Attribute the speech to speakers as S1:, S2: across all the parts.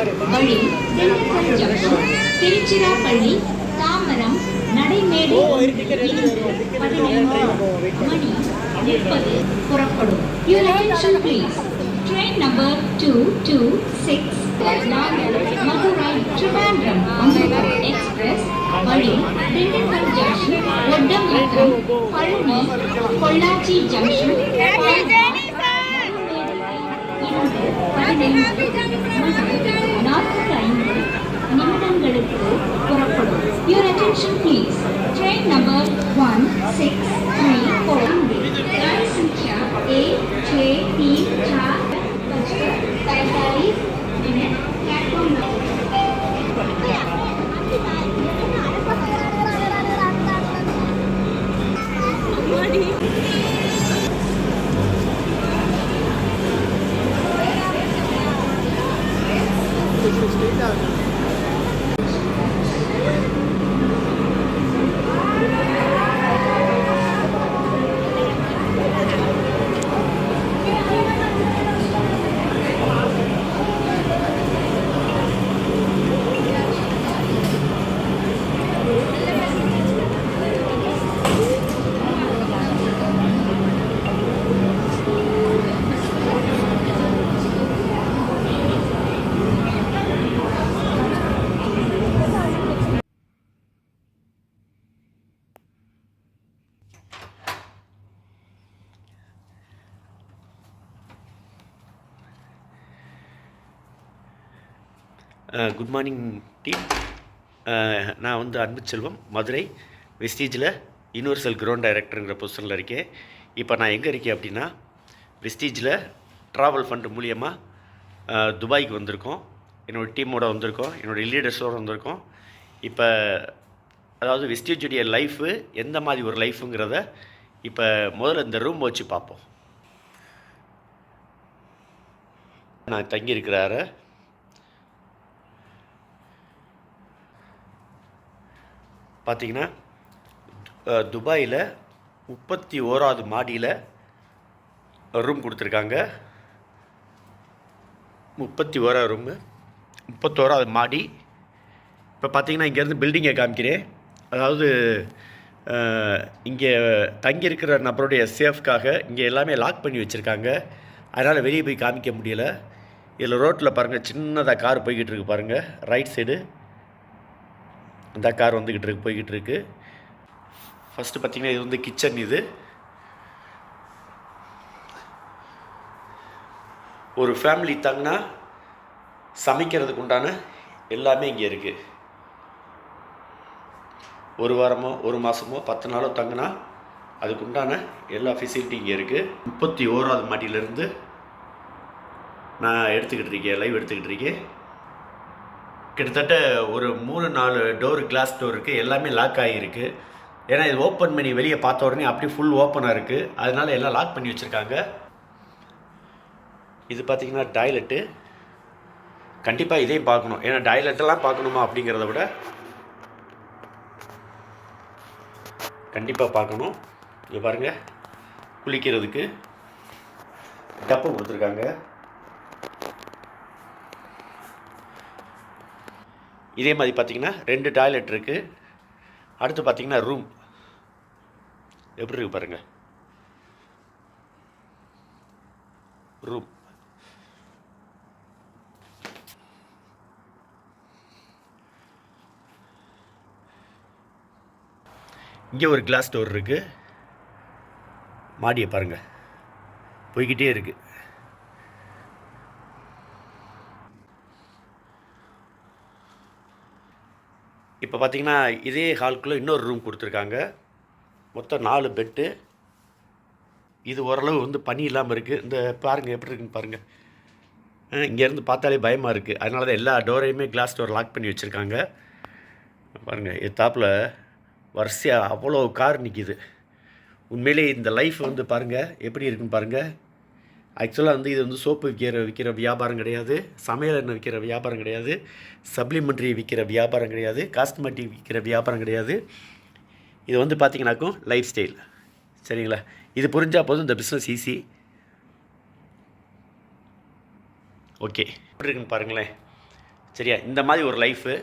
S1: வழி திண்டுக்கல் ஜங்ஷன் திருச்சிராப்பள்ளி தாம்பரம் நடைமேடை 15 மணி 30 புறப்படும். Your attention please. Train number 226 Madurai Trivandrum Express வழி திண்டுக்கல் ஜங்ஷன் ஒட்டமேற்றம் பழனி பொள்ளாச்சி ஜங்ஷன் 45 நிமிடங்களுக்கு புறப்படும். Your attention please. Train number 1634 गाड़ी संख्या A634 minute platform
S2: good morning team. நான் வந்து அன்புச்செல்வம், மதுரை வெஸ்டீஜில் யூனிவர்சல் கிரவுண்ட் டைரக்டருங்கிற பொசிஷனில் இருக்கேன். இப்போ நான் எங்கே இருக்கேன் அப்படின்னா, வெஸ்டீஜில் ட்ராவல் ஃபண்டு மூலியமாக துபாய்க்கு வந்திருக்கோம். என்னோடய டீமோடு வந்திருக்கோம், என்னோடய லீடர்ஸோடு வந்திருக்கோம். இப்போ அதாவது வெஸ்டீஜுடைய லைஃபு எந்த மாதிரி ஒரு லைஃபுங்கிறத இப்போ முதல்ல இந்த ரூம் வச்சு பார்ப்போம். நான் தங்கியிருக்கிறார பார்த்தீங்கன்னா, துபாயில் 31வது மாடியில் ரூம் கொடுத்துருக்காங்க. 31வது ரூமு, 31வது மாடி. இப்போ பார்த்தீங்கன்னா, இங்கேருந்து பில்டிங்கை காமிக்கிறேன். அதாவது இங்கே தங்கியிருக்கிற நபருடைய சேஃப்காக இங்கே எல்லாமே லாக் பண்ணி வச்சுருக்காங்க. அதனால் வெளியே போய் காமிக்க முடியலை. இதில் ரோட்டில் பாருங்கள், சின்னதாக கார் போய்கிட்டு இருக்கு பாருங்கள். ரைட் சைடு இந்த கார் போய்கிட்டு இருக்கு. ஃபஸ்ட்டு பார்த்திங்கன்னா, இது வந்து கிச்சன். இது ஒரு ஃபேமிலி தங்கினா சமைக்கிறதுக்கு உண்டான எல்லாமே இங்கே இருக்குது. ஒரு வாரமோ ஒரு மாதமோ 10 நாளோ தங்கினா அதுக்கு உண்டான எல்லா ஃபெசிலிட்டி இங்கே இருக்குது. 31வது மாடியிலேருந்து நான் லைவ் எடுத்துக்கிட்டு இருக்கேன். கிட்டத்தட்ட ஒரு 3-4 டோரு, கிளாஸ் டோர் இருக்குது. எல்லாமே லாக் ஆகியிருக்கு. ஏன்னா இது ஓப்பன் பண்ணி வெளியே பார்த்த உடனே அப்படியே ஃபுல் ஓப்பனாக இருக்குது. அதனால் எல்லாம் லாக் பண்ணி வச்சுருக்காங்க. இது பார்த்திங்கன்னா டாய்லெட்டு. கண்டிப்பாக இதையும் பார்க்கணும். ஏன்னா டாய்லெட்டெல்லாம் பார்க்கணுமா அப்படிங்கிறத விட கண்டிப்பாக பார்க்கணும். இங்கே பாருங்கள், குளிக்கிறதுக்கு டப்பு கொடுத்துருக்காங்க. இதே மாதிரி பார்த்திங்கன்னா 2 டாய்லெட் இருக்குது. அடுத்து பார்த்திங்கன்னா ரூம் எப்படி இருக்குது பாருங்கள். ரூம் இங்கே ஒரு கிளாஸ் டோர் இருக்குது. மாடியை பாருங்கள், போய்கிட்டே இருக்குது. இப்போ பார்த்திங்கன்னா, இதே ஹாலுக்குள்ளே இன்னொரு ரூம் கொடுத்துருக்காங்க. மொத்தம் 4 பெட்டு. இது ஓரளவு வந்து பனி இல்லாமல் இருக்குது. இந்த பாருங்கள் எப்படி இருக்குன்னு பாருங்கள். இங்கேருந்து பார்த்தாலே பயமாக இருக்குது. அதனால தான் எல்லா டோரையுமே கிளாஸ் டோர் லாக் பண்ணி வச்சுருக்காங்க. பாருங்கள், எத்தாப்பில் வரிசையாக அவ்வளோ கார் நிற்கிது. உண்மையிலே இந்த லைஃப் வந்து பாருங்கள் எப்படி இருக்குன்னு பாருங்கள். ஆக்சுவலாக வந்து இது வந்து சோப்பு விற்கிற வியாபாரம் கிடையாது, சமையல் எண்ணெய் விற்கிற வியாபாரம் கிடையாது, சப்ளிமெண்ட்ரி விற்கிற வியாபாரம் கிடையாது, காஸ்மெட்டிக் விற்கிற வியாபாரம் கிடையாது. இது வந்து பார்த்திங்கனாக்கும் லைஃப் ஸ்டைல். சரிங்களா? இது புரிஞ்சால் போதும், இந்த பிஸ்னஸ் ஈஸி. ஓகே, எப்படி இருக்குன்னு பாருங்களேன். சரியா? இந்த மாதிரி ஒரு லைஃபு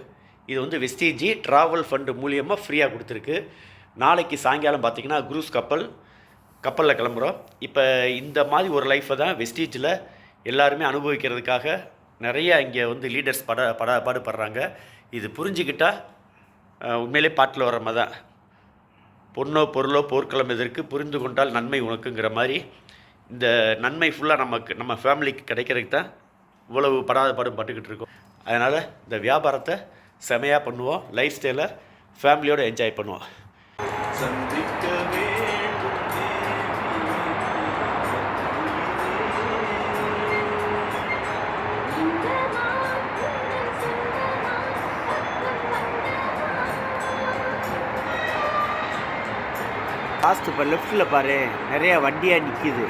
S2: இது வந்து வெஸ்டீஜி ட்ராவல் ஃபண்டு மூலியமாக ஃப்ரீயாக கொடுத்துருக்கு. நாளைக்கு சாயங்காலம் பார்த்திங்கன்னா குரூஸ் கப்பலில் கிளம்புறோம். இப்போ இந்த மாதிரி ஒரு லைஃப்பை தான் வெஸ்டீஜில் எல்லாருமே அனுபவிக்கிறதுக்காக நிறையா இங்கே வந்து லீடர்ஸ் பாடுபடுறாங்க. இது புரிஞ்சுக்கிட்டால் உண்மையிலே பாட்டில் வர மாதிரி தான், பொண்ணோ பொருளோ போர்க்களம் எதற்கு புரிந்து கொண்டால் நன்மை உனக்குங்கிற மாதிரி இந்த நன்மை ஃபுல்லாக நம்ம ஃபேமிலிக்கு கிடைக்கிறதுக்கு தான் இவ்வளவு பட்டுக்கிட்டு இருக்கோம். அதனால் இந்த வியாபாரத்தை செமையாக பண்ணுவோம், லைஃப் ஸ்டைலை ஃபேமிலியோடு என்ஜாய் பண்ணுவோம். லாஸ்ட் இப்போ லெஃப்ட்டில் பாரு நிறையா வண்டியாக நிற்கிது.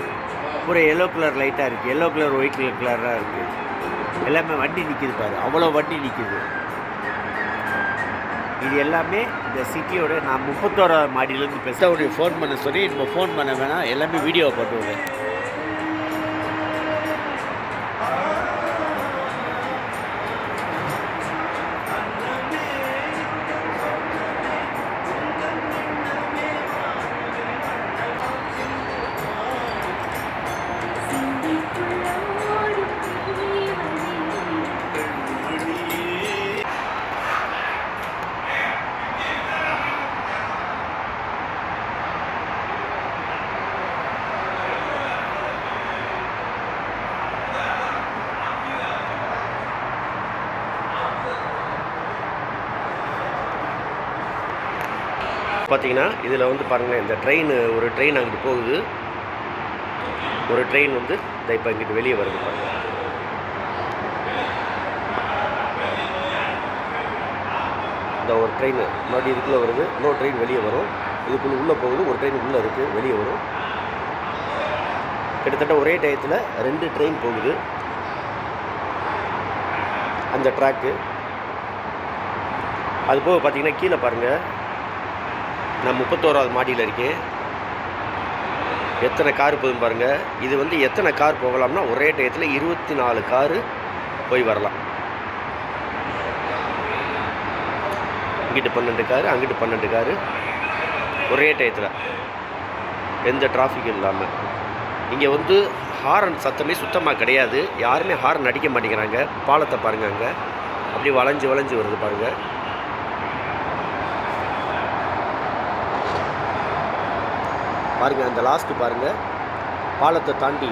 S2: பூரா எல்லோ கலர் லைட்டாக இருக்குது, எல்லோ கலர் ஒயிட் கலராக இருக்குது, எல்லாமே வண்டி நிற்கிது பாரு, அவ்வளோ வண்டி நிற்கிது. இது எல்லாமே இந்த சிட்டியோட நான் 31வது மாடியிலேருந்து பெஸ்ட்டாவுடைய ஃபோன் பண்ண சொல்லி இப்போ ஃபோன் பண்ண வேணாம், எல்லாமே வீடியோவை போட்டுவிடுவேன். பார்த்தீங்கன்னா இதில் வந்து பாருங்கள், இந்த ஒரு ட்ரெயின் அங்கிட்டு போகுது, ஒரு ட்ரெயின் வந்து இப்போ இங்கிட்டு வெளியே வருது பாருங்கள். இந்த ஒரு ட்ரெயின் மறுபடியும் இதுக்குள்ளே வருது, இன்னொரு ட்ரெயின் வெளியே வரும், இதுக்குள்ளே உள்ளே போகுது, ஒரு ட்ரெயின் உள்ளே இருக்குது வெளியே வரும். கிட்டத்தட்ட ஒரே டயத்தில் 2 ட்ரெயின் போகுது அந்த ட்ராக்கு. அது போக பார்த்தீங்கன்னா கீழே பாருங்கள், நான் 31வது மாடியில் இருக்கேன். எத்தனை கார் போகுதுன்னு பாருங்கள். இது வந்து எத்தனை கார் போகலாம்னா ஒரே டயத்தில் 24 காரு போய் வரலாம். இங்கிட்டு 12 காரு, அங்கிட்டு 12 காரு ஒரே டயத்தில், எந்த டிராஃபிக் இல்லாமல். இங்கே வந்து ஹாரன் சத்தமே சுத்தமாக கிடையாது, யாருமே ஹாரன் அடிக்க மாட்டேங்கிறாங்க. பாலத்தை பாருங்கள், அங்கே அப்படி வளைஞ்சு வருது பாருங்கள். பாருங்கள் அந்த லாஸ்ட்டு பாருங்கள், பாலத்தை தாண்டி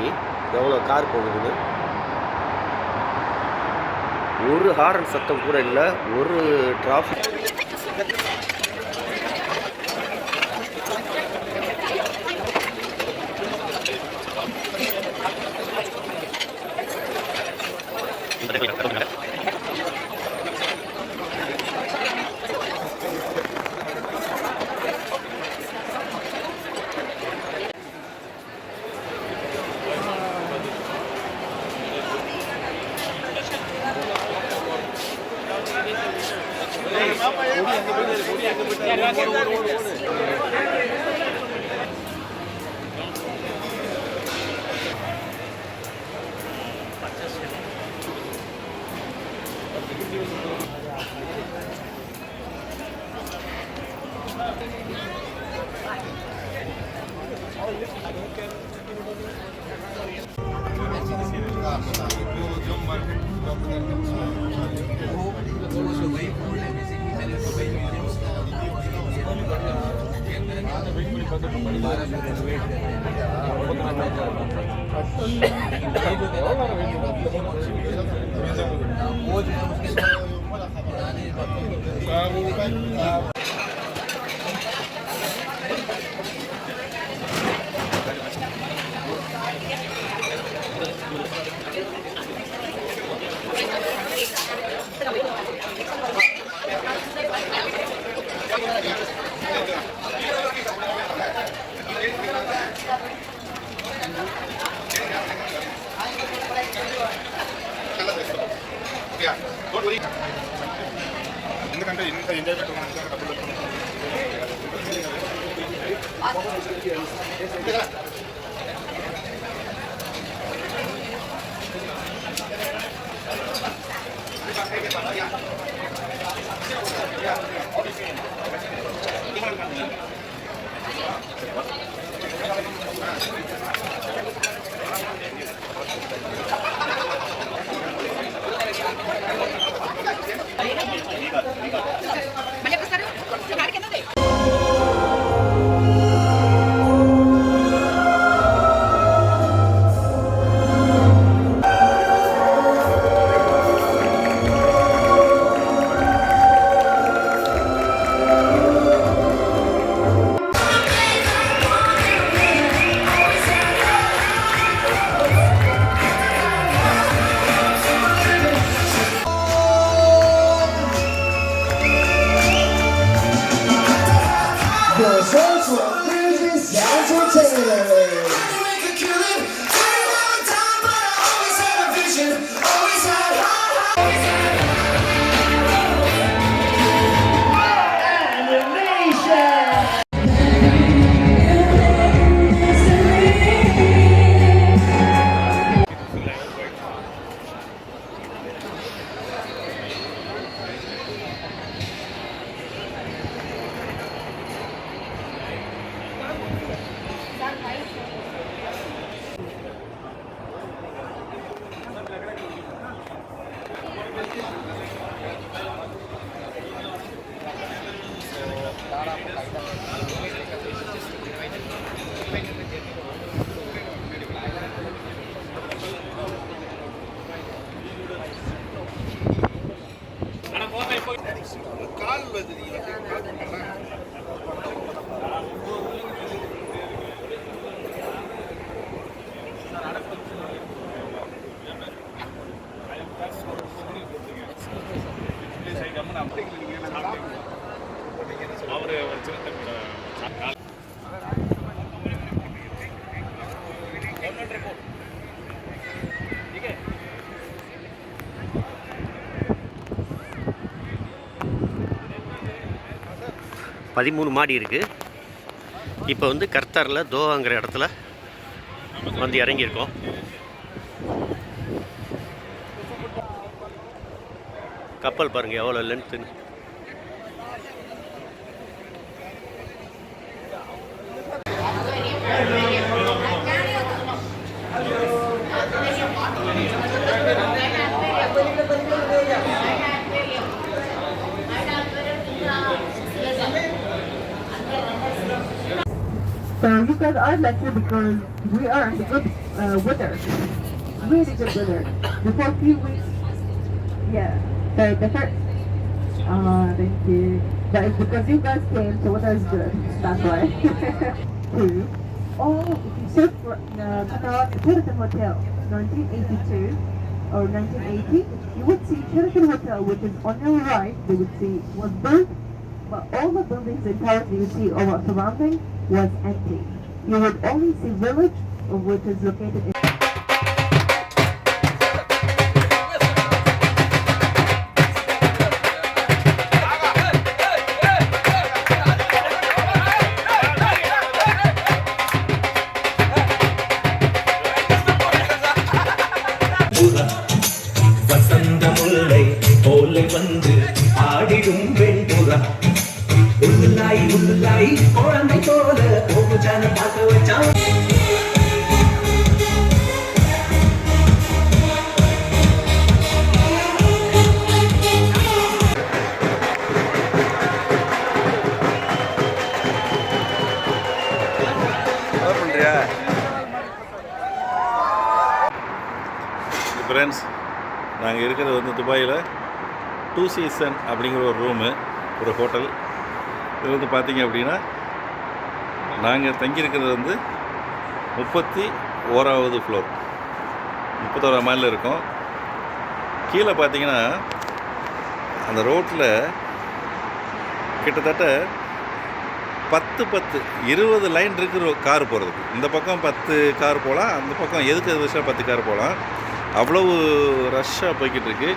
S2: எவ்வளோ கார் போகுதுன்னு. ஒரு ஹாரன் சத்தம் கூட இல்லை, ஒரு டிராஃபிக்.
S3: ఎందుకంటే ఇంత ఎంజాయ్ పెట్టుకోవడానికి డబ్బులు
S4: The Central Business Entertainment.
S2: பதிமூணு மாடி இருக்குது. இப்போ வந்து கர்த்தாரில் தோவாங்கிற இடத்துல வந்து இறங்கியிருக்கோம். கப்பல் பாருங்கள் எவ்வளோ லென்த்துன்னு.
S5: So you guys are lucky because we are in good weather, really good weather. Before a few weeks, yeah. So the first, thank you. That is because you guys came, so weather is good. That's why. Two. Oh, if you search for Sheraton Hotel, 1982 or 1980, you would see Sheraton Hotel, which is on your right. You would see was built, but all the buildings and towers you see over surrounding was empty. You would only see village, which is located in
S6: வசந்த முல்லை போலை வந்து ஆடிடும் வெண்புறா உள்ளாய் உள்ளாய் குழந்தை போல போகுஜான பார்க்க வச்சான்.
S7: Friends, நாங்கள் இருக்கிறது வந்து துபாயில் 2 சீசன் அப்படிங்கிற ஒரு ரூமு, ஒரு ஹோட்டல். இது வந்து பார்த்திங்க அப்படின்னா நாங்கள் தங்கியிருக்கிறது வந்து 31வது ஃப்ளோர், 31ஆம் மாடியில் இருக்கோம். கீழே பார்த்திங்கன்னா அந்த ரோட்டில் கிட்டத்தட்ட 20 லைன் இருக்குது கார் போகிறதுக்கு. இந்த பக்கம் 10 கார் போகலாம், அந்த பக்கம் எதுக்கு விஷயம் 10 கார் போகலாம். அவ்வளவு ரஷ்ஷாக போய்கிட்டு இருக்கு.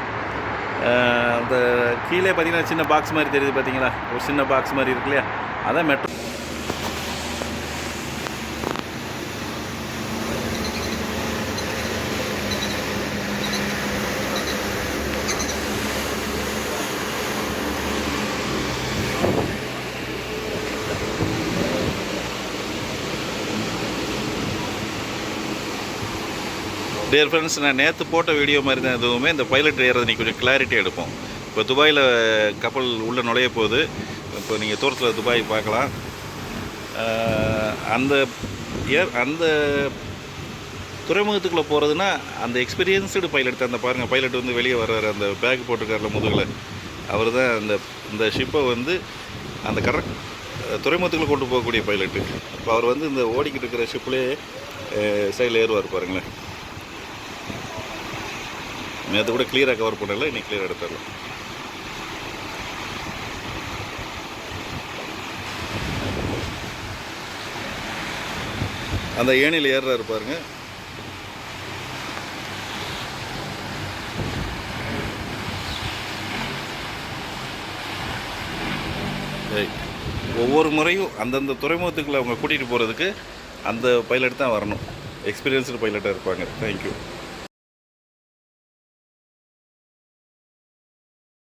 S7: அந்த கீழே பார்த்தீங்கன்னா சின்ன பாக்ஸ் மாதிரி தெரியுது பார்த்தீங்களா, ஒரு சின்ன பாக்ஸ் மாதிரி இருக்கு இல்லையா, அதான் மெட்ரோ. டியர் ஃப்ரெண்ட்ஸ், நான் நேற்று போட்ட வீடியோ மாதிரி தான் எதுவுமே இந்த பைலட் ஏறது நீ கொஞ்சம் கிளாரிட்டி எடுப்போம். இப்போ துபாயில் கப்பல் உள்ளே நுழைய போகுது. இப்போ நீங்கள் தூரத்தில் துபாய் பார்க்கலாம். அந்த துறைமுகத்துக்குள்ளே போகிறதுனா அந்த எக்ஸ்பீரியன்ஸ்டு பைலட் அந்த பாருங்கள், பைலட் வந்து வெளியே வர்றாரு, அந்த பேக் போட்டுருக்காருல முதுகில், அவர் தான் இந்த ஷிப்பை வந்து அந்த துறைமுகத்துக்குள்ளே கொண்டு போகக்கூடிய பைலட்டு. இப்போ அவர் வந்து இந்த ஓடிக்கிட்டு இருக்கிற ஷிப்லேயே சைடில் ஏறுவார் பாருங்களேன். நேற்று கூட கிளியராக கவர் பண்ணல, இன்னைக்கு கிளியராக எடுத்துடலாம். அந்த ஏணியில் ஏறுறாரு பாருங்க. ஒவ்வொரு முறையும் அந்தந்த துறைமுகத்துக்குள்ள அவங்க கூட்டிகிட்டு போகிறதுக்கு அந்த பைலட் தான் வரணும். எக்ஸ்பீரியன்ஸ்டு பைலட்டாக இருப்பாங்க. தேங்க்யூ.